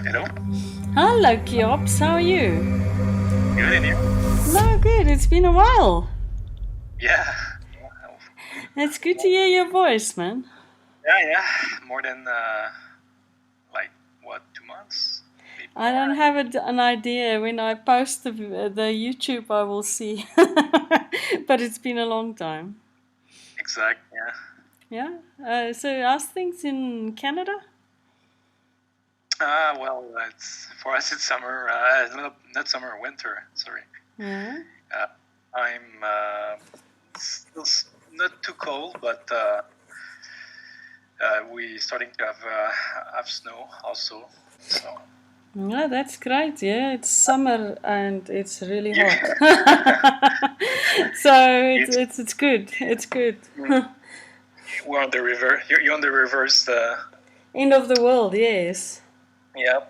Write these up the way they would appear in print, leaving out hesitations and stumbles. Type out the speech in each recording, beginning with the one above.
Hello? Hello, Kiops. How are you? Good in here? No, good. It's been a while. Yeah. It's good to hear your voice, man. Yeah. More than, like, what, 2 months? Maybe I don't more. have an idea. When I post the YouTube, I will see. But it's been a long time. Exact, yeah. Yeah. So, how's things in Canada? Well, for us it's summer, not summer, winter, sorry. Yeah. Uh, I'm still not too cold, but we starting to have snow also. So No, that's great. Yeah, it's summer and it's really yeah, hot. So it's it's good. It's good. we're on the river. You're on the rivers. End of the world. Yes. Yeah.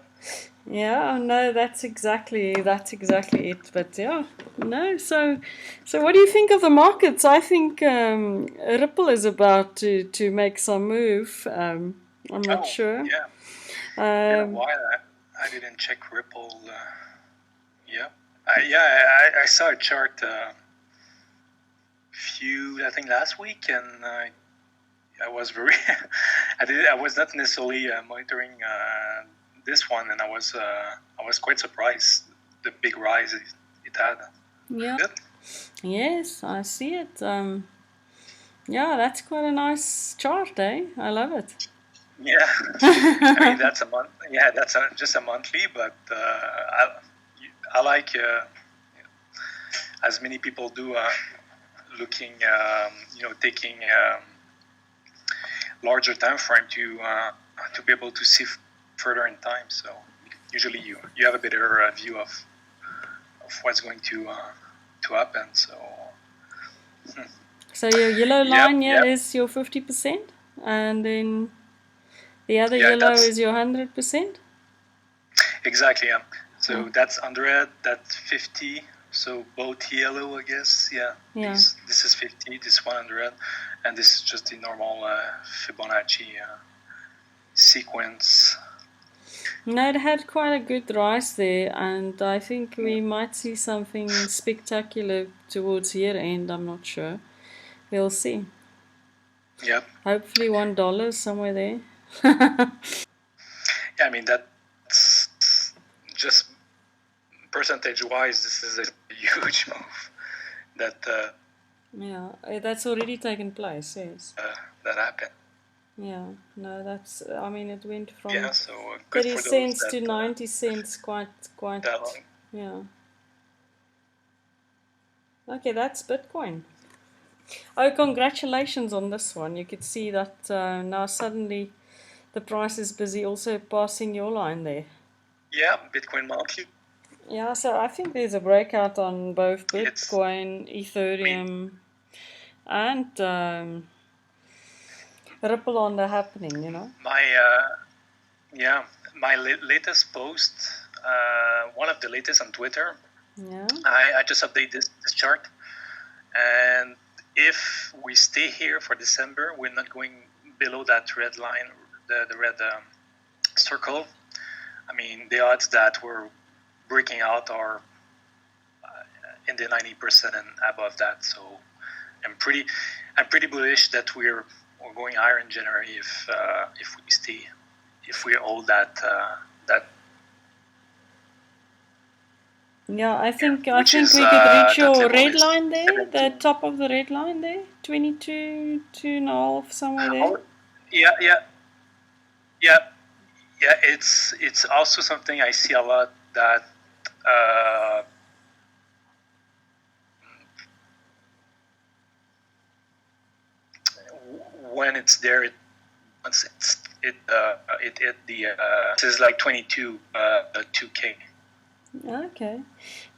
Yeah, no, that's exactly it. But yeah, no. So what do you think of the markets? I think Ripple is about to make some move. I'm not Oh, sure. yeah. Been a Um, while. I didn't check Ripple. Yeah. I saw a chart I think last week, and I was very, I was not necessarily monitoring this one, and I was quite surprised the big rise it had. yeah. Good. Yes, I see it. Yeah, that's quite a nice chart, eh? I love it. Yeah. I mean that's a month. Yeah, that's just a monthly, but I like as many people do looking, taking larger time frame to be able to see further in time. So usually you have a better view of what's going to happen. So So your yellow line here yep, is your 50%, and then the other yeah, yellow that's is your 100%. exactly. So Yeah. that's 100, that's 50. So both yellow, I guess. Yeah, Yeah. this is 50, this 100, and this is just the normal Fibonacci sequence. No, it had quite a good rise there, and I think we might see something spectacular towards year end. I'm not sure. We'll see. Yep. Hopefully, $1 somewhere there. Yeah, I mean that's just percentage-wise. This is a huge move that Yeah, that's already taken place. Yes. that happened. Yeah. No, that's. I mean, it went Yeah, from so good 30 for those cents to 90 cents. Quite. that long. Yeah. Okay, that's Bitcoin. Oh, congratulations on this one. You could see that now suddenly the price is busy also passing your line there. Yeah, Bitcoin monthly. Yeah, so I think there's a breakout on both It's Bitcoin, I mean Ethereum, and Ripple on the happening. my yeah my latest post, one of the latest on Twitter. Yeah. I just update this chart, and if we stay here for December, we're not going below that red line, the red circle. I mean, the odds that we're breaking out are in the 90% and above that. So I'm pretty bullish that we're going higher in January if we hold that. Yeah, I think Which is we could reach that your level red is line there, the 17. top of the red line there, 22, 2.5, somewhere there. Oh, yeah. Yeah, it's also something I see a lot that when it's there, once it hit the this is like 22 2K. Okay.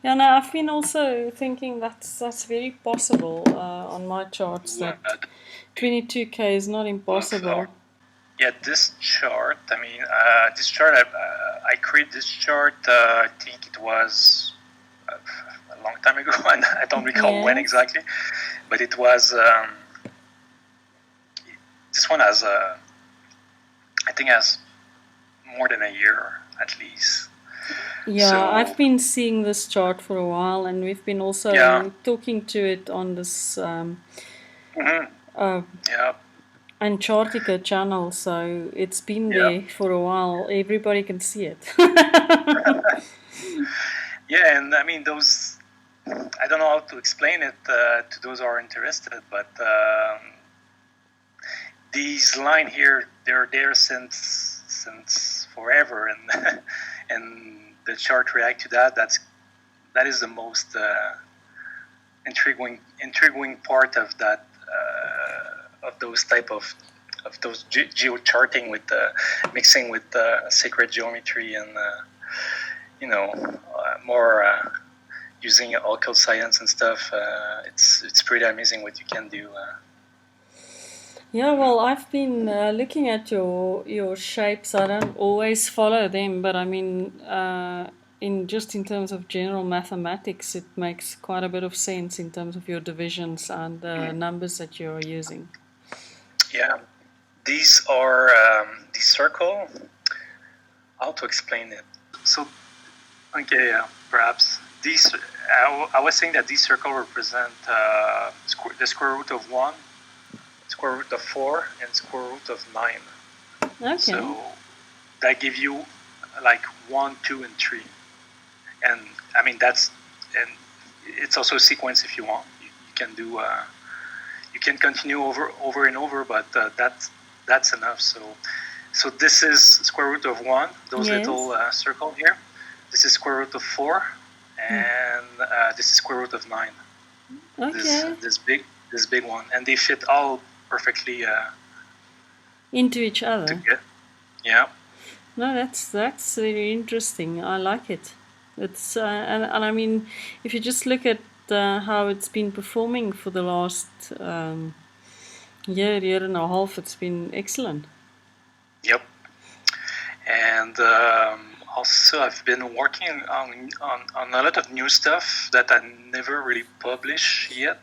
Yeah, no, I've been also thinking that's very possible on my charts that 22K is not impossible. Yeah, this chart. I mean, this chart. I created this chart. I think it was a long time ago, and I don't recall when Yes. exactly. But it was. This one has. I think has more than a year. at least. Yeah, So I've been seeing this chart for a while, and we've been also yeah, talking to it on this mhm, yeah, AnCHARTica channel, so it's been yeah, there for a while. Everybody can see it. yeah. And I mean, those, I don't know how to explain it to those who are interested, but these line here, they're there since forever, and and the chart react to that. That is the most intriguing part of that of those type of those geo charting with mixing with sacred geometry and more using occult science and stuff. It's pretty amazing what you can do. Yeah, well, I've been looking at your shapes. I don't always follow them, but I mean, in terms of general mathematics, it makes quite a bit of sense in terms of your divisions and the numbers that you're using. Yeah, these are the circle. How to explain it? So, okay, perhaps these. I was saying that these circle represent the square root of 1, square root of 4, and square root of 9. Okay. So that give you like 1, 2, and 3. And I mean and it's also a sequence if you want. You can do you can continue over and over, but that's enough. So this is square root of 1. Those Yes. little circle here. This is square root of 4, and this is square root of 9. Okay. This big one, and they fit all perfectly Into each other. together. Yeah. No, that's really interesting. I like it. It's and I mean, if you just look at how it's been performing for the last year and a half, it's been excellent. Yep. And also, I've been working on a lot of new stuff that I never really published yet.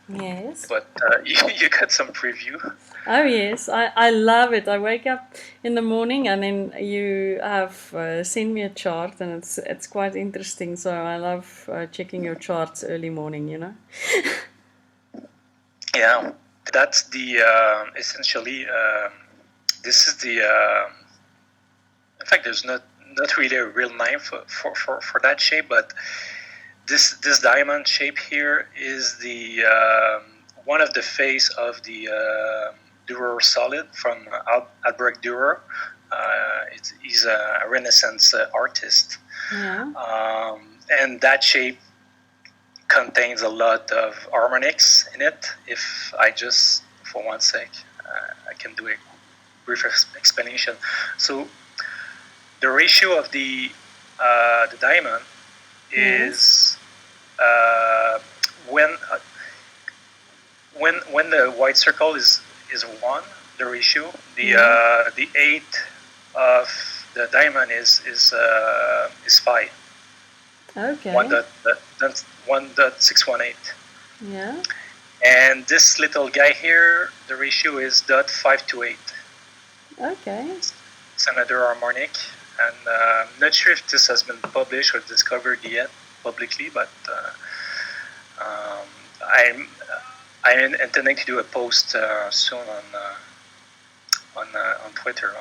Yes. But you got some preview. Oh yes, I love it. I wake up in the morning and then you have sent me a chart, and it's quite interesting. So I love checking your charts early morning. You know. Yeah, that's the essentially. This is the. In fact, there's not really a real name for that shape, but this diamond shape here is the one of the face of the Dürer solid from Albrecht Dürer. He's a Renaissance artist, and that shape contains a lot of harmonics in it. If I just, for one sec, I can do a brief explanation. So the ratio of the diamond is when the white circle is 1, the ratio, the 8 of the diamond is 5. Okay. 1.618. Yeah. And this little guy here, the ratio is 0.528. Okay. It's another harmonic, and I'm not sure if this has been published or discovered yet publicly, but I'm intending to do a post soon on Twitter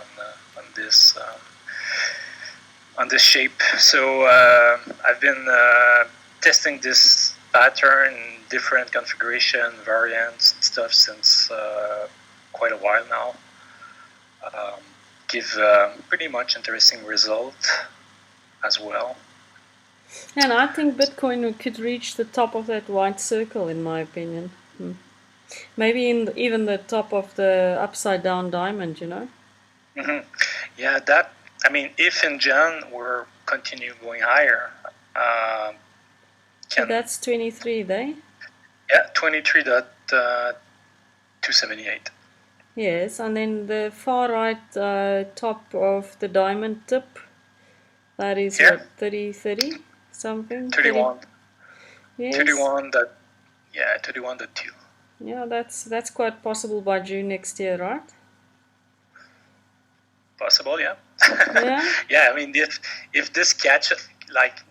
on this shape. So I've been testing this pattern in different configuration variants and stuff since quite a while now. Give pretty much interesting result as well. And I think Bitcoin could reach the top of that white circle, in my opinion. Maybe even the top of the upside down diamond, you know? Mm-hmm. Yeah, I mean, if in Jan we're continue going higher. So that's 23 there? Yeah, 23.278. Yes, and then the far right top of the diamond tip, that is what, 30 something? 31. 30. Yes. 31.2. Yeah, that's quite possible by June next year, right? Possible, yeah. Yeah. Yeah, I mean, if this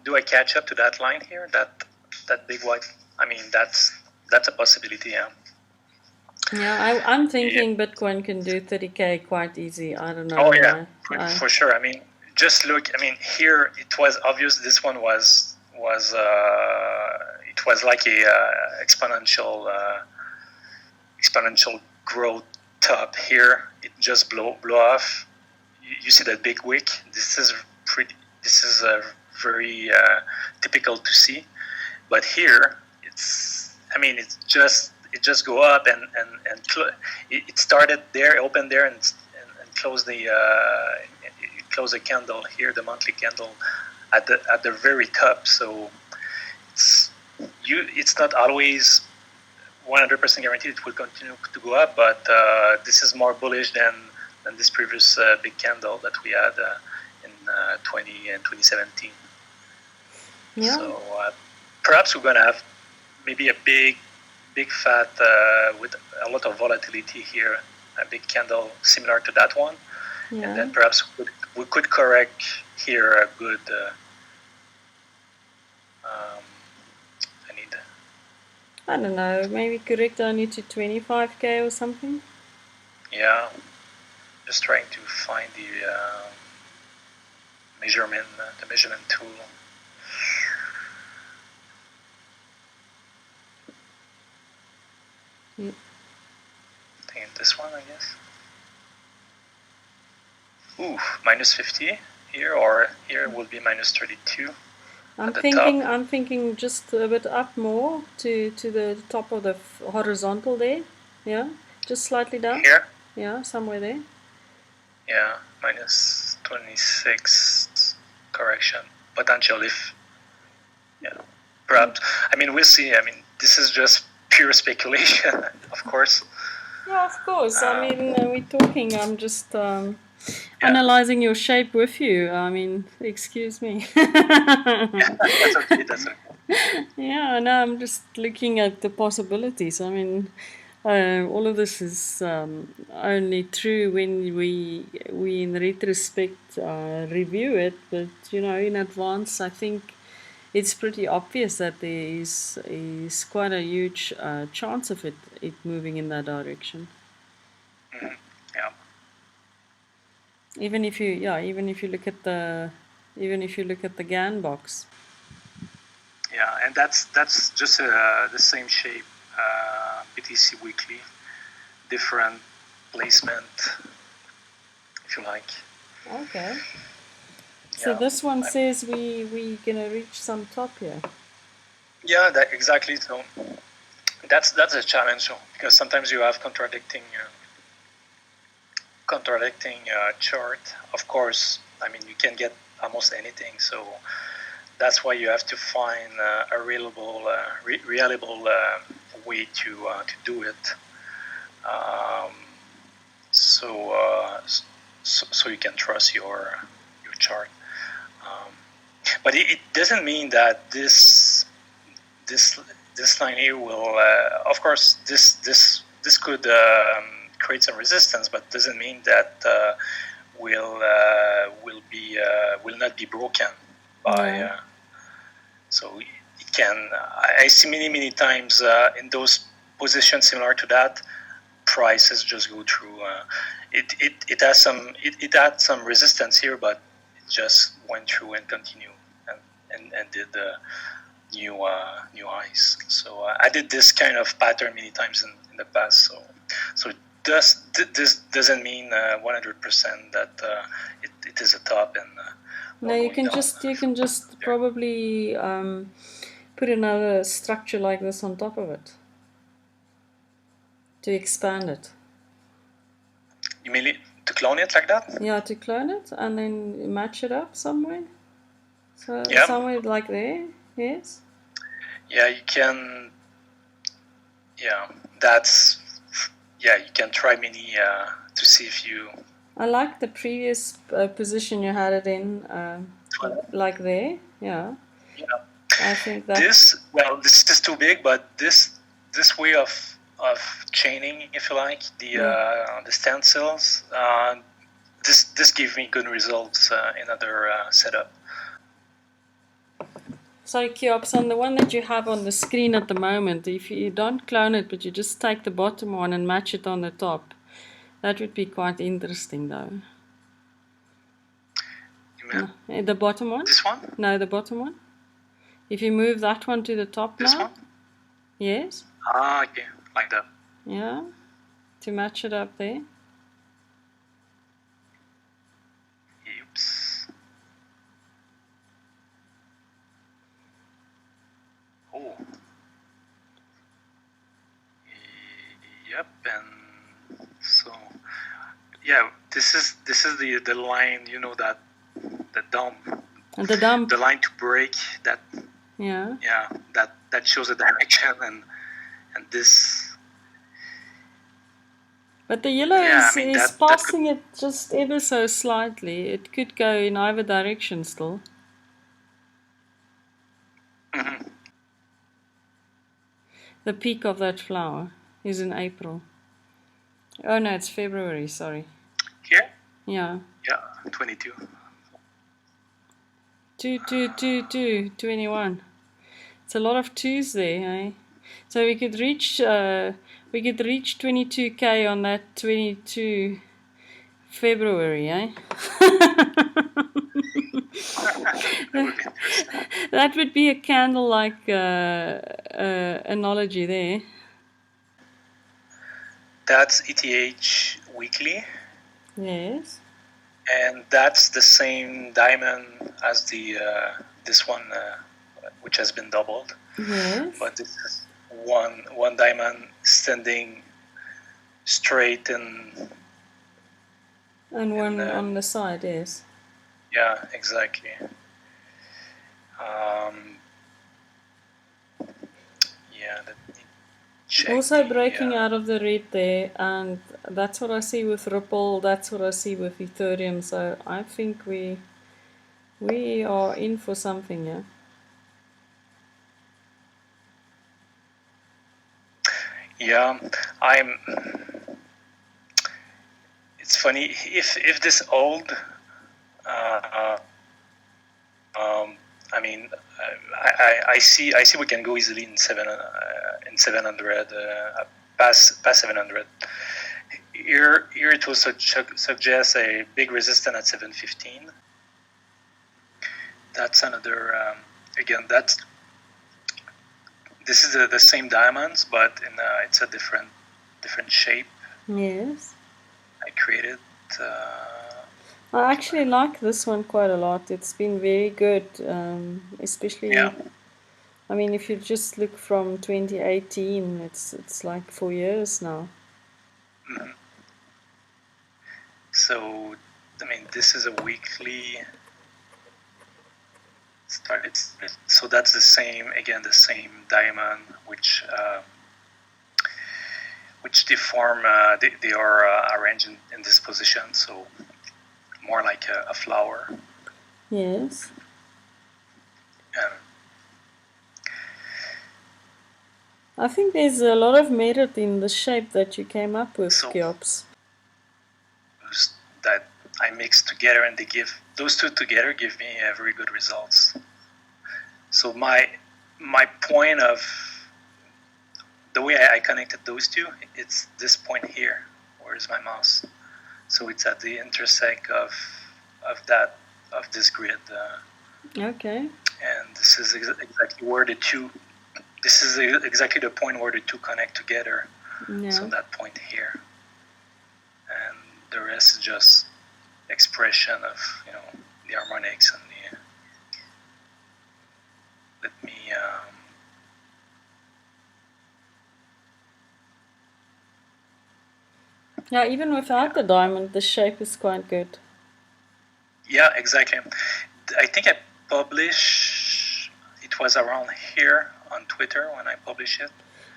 do I catch up to that line here, that big white? I mean, that's a possibility. Yeah. Yeah, I'm Yeah. thinking Bitcoin can do 30K quite easy. I don't Oh yeah, know. for sure. I mean, just look. I mean, here it was obvious. This one was it was like a exponential growth top. Here it just blow off. You see that big wick. This is pretty. This is very typical to see. But here it's. I mean, it just go up it started there, opened there, and closed the candle here, the monthly candle at the very top. So it's not always 100% guaranteed it will continue to go up, but this is more bullish than this previous big candle that we had in 2017. Yeah. So perhaps we're going to have maybe a big fat with a lot of volatility here, a big candle similar to that one. Yeah. And then perhaps we could correct here a good. I don't know, maybe correct only to 25K or something. Yeah, just trying to find the measurement tool. Yeah. I think this one, I guess. Ooh, minus 50 here, or here will be minus 32. I'm thinking just a bit up more to the top of the horizontal there. Yeah, just slightly down. Here? Yeah, somewhere there. Yeah, minus 26 correction potential if. Yeah, perhaps. I mean, we'll see. I mean, this is just pure speculation, of course. Yeah, of course. I mean, we're talking. I'm just analyzing your shape with you. I mean, excuse me. That's okay. That's okay. Yeah, no, I'm just looking at the possibilities. I mean, all of this is only true when we in retrospect review it. But in advance, I think it's pretty obvious that there is quite a huge chance of it moving in that direction. Mm-hmm. Yeah. Even if you look at the Gann box. Yeah, and that's just the same shape, BTC weekly, different placement, if you like. Okay. So yeah, this one says we gonna reach some top here. Yeah, exactly. So that's a challenge, because sometimes you have contradicting chart. Of course, I mean you can get almost anything. So that's why you have to find a reliable way to do it. So you can trust your chart. But it doesn't mean that this line here will. Of course, this could create some resistance, but doesn't mean that will not be broken by. So it can. I see many times in those positions similar to that, prices just go through. It has some resistance here, but it just went through and continued and did the new highs. So I did this kind of pattern many times in the past. So this doesn't mean 100% that it is a top and. No, you can just probably put another structure like this on top of it to expand it. You mean to clone it like that? Yeah, to clone it and then match it up somewhere. So somewhere like there, yes. Yeah, you can. Yeah, you can try many to see if you. I like the previous position you had it in, like there. Yeah. Yeah. I think that this is too big, but this way of chaining, if you like, the stencils, this gave me good results in other setup. So Cheops, on the one that you have on the screen at the moment, if you don't clone it, but you just take the bottom one and match it on the top, that would be quite interesting, though. You mean The bottom one? this one? No, the bottom one. If you move that one to the top This now. one? Yes. Ah, okay, like that. Yeah. To match it up there. Oops. Oh. Yep, and so yeah, this is the line, you know, that the dump. And the dump. The line to break that. Yeah. Yeah, that shows the direction and this. But the yellow is passing it just ever so slightly. It could go in either direction still. Mm-hmm. The peak of that flower is in April. Oh no, it's February, sorry. Here? Yeah. Yeah, 22. 21. It's a lot of twos there, eh? So we could reach 22K on that 22 February, eh? That would be a candle-like analogy there. That's ETH weekly. Yes. And that's the same diamond as the this one, which has been doubled. Yes. But this is one diamond standing straight and one on the side, yes. Yeah, exactly. Yeah, let me check. Also breaking out of the red there, and that's what I see with Ripple, that's what I see with Ethereum, so I think we are in for something, yeah? Yeah, it's funny, if this old, I mean, I see we can go easily in 700, past 700. Here it will suggest a big resistance at 715. That's another. Again, this is the same diamonds, but it's a different shape. Yes. I created. I actually like this one quite a lot. It's been very good, especially. Yeah. I mean, if you just look from 2018, it's like 4 years now. Mm-hmm. So, I mean, this is a weekly. So that's the same diamond, which they form. They are arranged in this position, so more like a flower. Yes. I think there's a lot of merit in the shape that you came up with, Cheops. That I mixed together, and those two together give me very good results. So my point of the way I connected those two, it's this point here. Where's my mouse? So it's at the intersect of this grid. Okay. And this is exactly where the two. This is exactly the point where the two connect together. Yeah. So that point here, and the rest is just expression of the harmonics and the. Let me. Yeah, even without the diamond, the shape is quite good. Yeah, exactly. I think I published. It was around here on Twitter when I published it.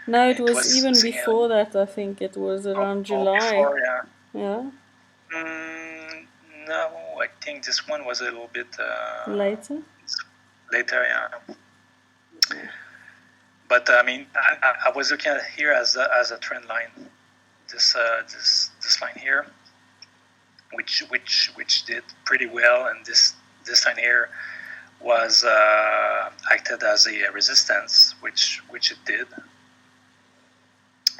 No, it was even before that. I think it was around July. Before, yeah. Yeah. No, I think this one was a little bit later. Later, yeah. But I mean, I was looking at it here as a trend line. This line here, which did pretty well, and this line here was acted as a resistance, which it did.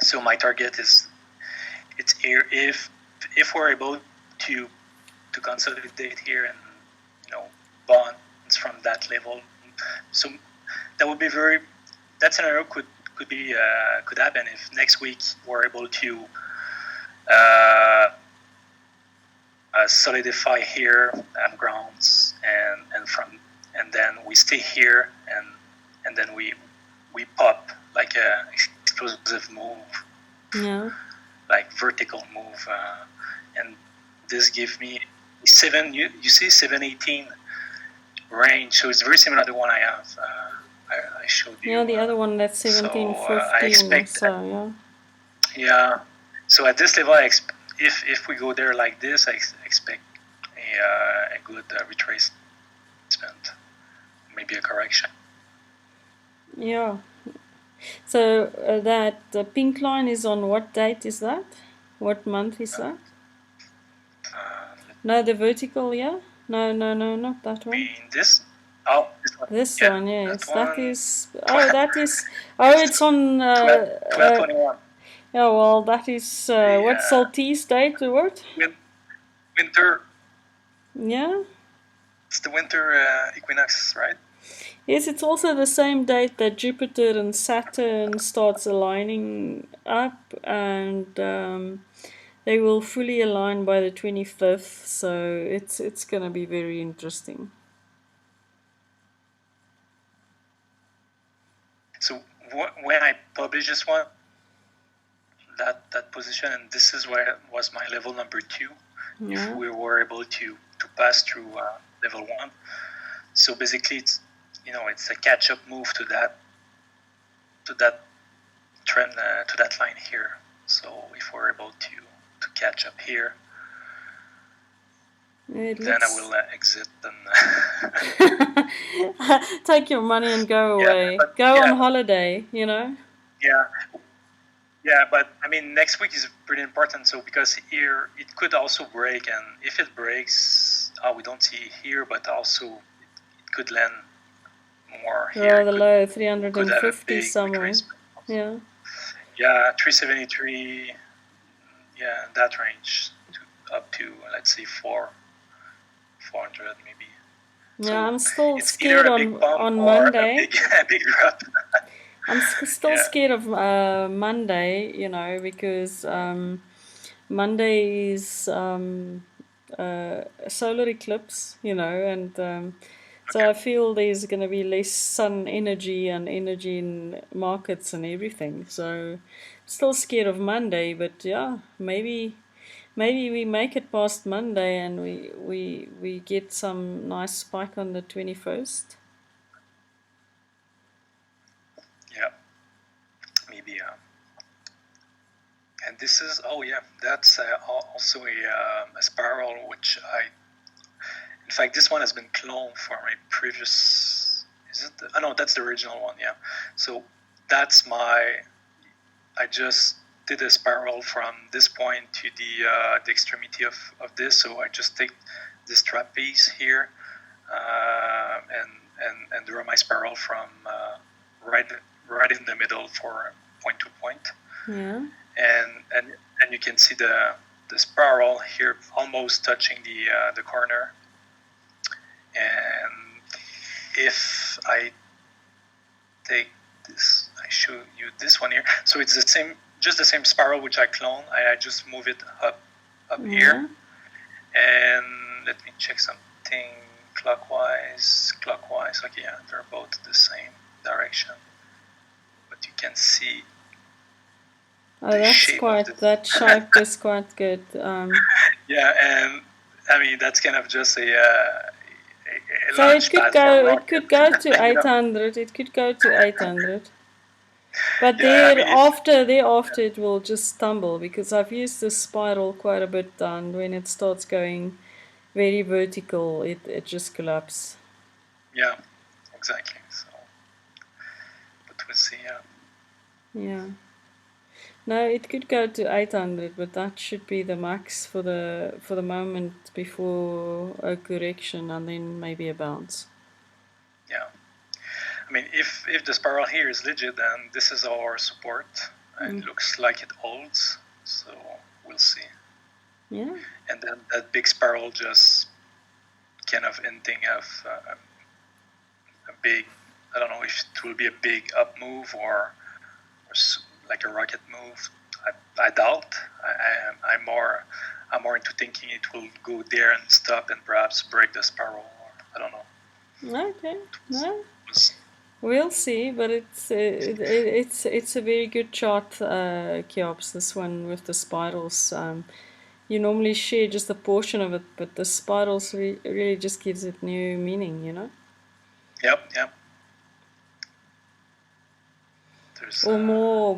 So my target is it's here if we're able to consolidate here and bonds from that level. So that would be that scenario could happen if next week we're able to solidify here grounds and then we stay here and then we pop like a explosive move, like vertical move, and this gives me 7. You see 718 range, so it's very similar to the one I have. I showed you. Yeah, the other one that's 1715. So yeah. So at this level, if we go there like this, I expect a good retracement, maybe a correction. Yeah. So that the pink line is on what date is that? What month is that? No, the vertical, yeah? No, not that one. This? Oh, this one. Yes. That is... Oh, that is... Oh, it's on... 1221. Yeah, well, that is... what Saltese date? What? Winter. Yeah? It's the winter equinox, right? Yes, it's also the same date that Jupiter and Saturn starts aligning up, and they will fully align by the 25th, so it's going to be very interesting. So when I published this one, that position, and this is where was my level number 2, if we were able to pass through level 1. So basically it's a catch-up move to that trend, to that line here. So if we're able to catch up here, then I will exit and take your money and go away. Go on holiday, Yeah, but I mean next week is pretty important. So because here it could also break, and if it breaks, we don't see here, but also it could land more here. The low 350 somewhere. Yeah. Yeah, 373. Yeah, that range up to let's say 400 maybe. Yeah, so I'm still scared on Monday. A big drop. I'm still scared of Monday, because Monday is a solar eclipse, and so I feel there's going to be less sun energy and energy in markets and everything. So I'm still scared of Monday, but yeah, maybe we make it past Monday and we get some nice spike on the 21st. Yeah, maybe. And this is that's also a spiral which in fact, this one has been cloned from a previous. Is it? No, that's the original one. Yeah. So that's I just did a spiral from this point to the extremity of this. So I just take this trapeze here, and draw my spiral from right in the middle for point to point. Yeah. And you can see the spiral here almost touching the corner. And if I take this, I show you this one here. So it's just the same spiral which I clone. I just move it up here. And let me check something clockwise. Okay, yeah, they're both the same direction. But you can see. Oh, that shape is quite good. Yeah, and I mean that's kind of just so it could go to 800. It could go to 800. But thereafter it will just stumble, because I've used this spiral quite a bit, and when it starts going very vertical, it just collapses. Yeah, exactly. So, but we'll see. Yeah. No, it could go to 800, but that should be the max for the moment before a correction and then maybe a bounce. Yeah. I mean, if the spiral here is legit, then this is our support. It looks like it holds, so we'll see. Yeah. And then that big spiral just kind of ending of a big, I don't know if it will be a big up move or like a rocket move. I doubt. I'm more into thinking it will go there and stop and perhaps break the spiral. Or, I don't know. Okay. No. We'll see, but it's a very good chart, Cheops, this one with the spirals. You normally share just a portion of it, but the spirals really just gives it new meaning, you know? Yep. There's, or more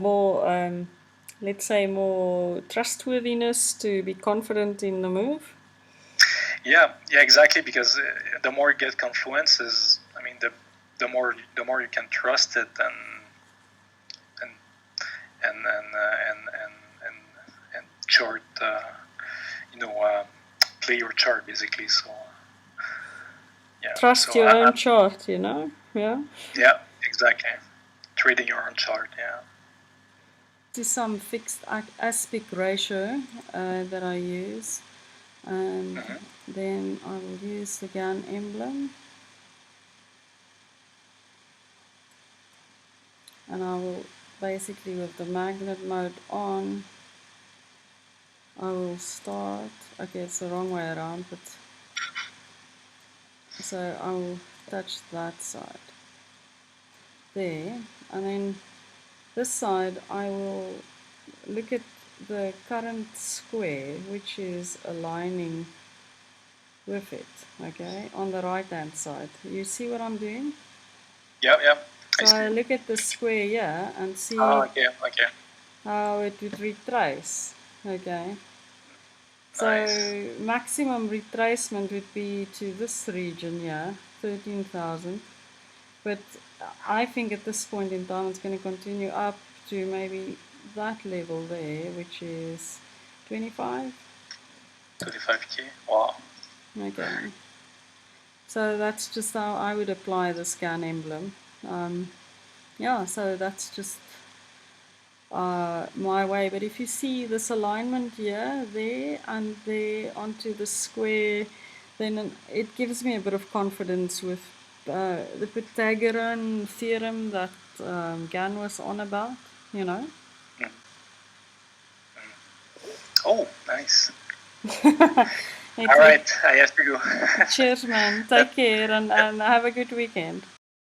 let's say more trustworthiness to be confident in the move. Yeah, exactly. Because the more you get confluences, I mean, the more you can trust it and chart, play your chart basically. So yeah, trust your own chart, you know. Yeah. Yeah, exactly. Trading your own chart. Yeah. This is some fixed aspect ratio that I use, and then I will use the Gann emblem, and I will basically, with the magnet mode on, I will start, okay, it's the wrong way around, but so I will touch that side there, and then this side I will look at the current square, which is aligning with it, okay, on the right hand side. You see what I'm doing? Yeah. So I look at the square here and see okay. how it would retrace, okay. So Nice. maximum retracement would be to this region here, 13,000. But I think at this point in time it's going to continue up to maybe that level there, which is 25. 25K. Wow. Okay. So that's just how I would apply the Gann emblem. Yeah, so that's just my way. But if you see this alignment here, there, and there onto the square, then it gives me a bit of confidence with the Pythagorean theorem that Gann was on about, you know. Oh, nice. All right, I have to go. Cheers, man. Take care and have a good weekend.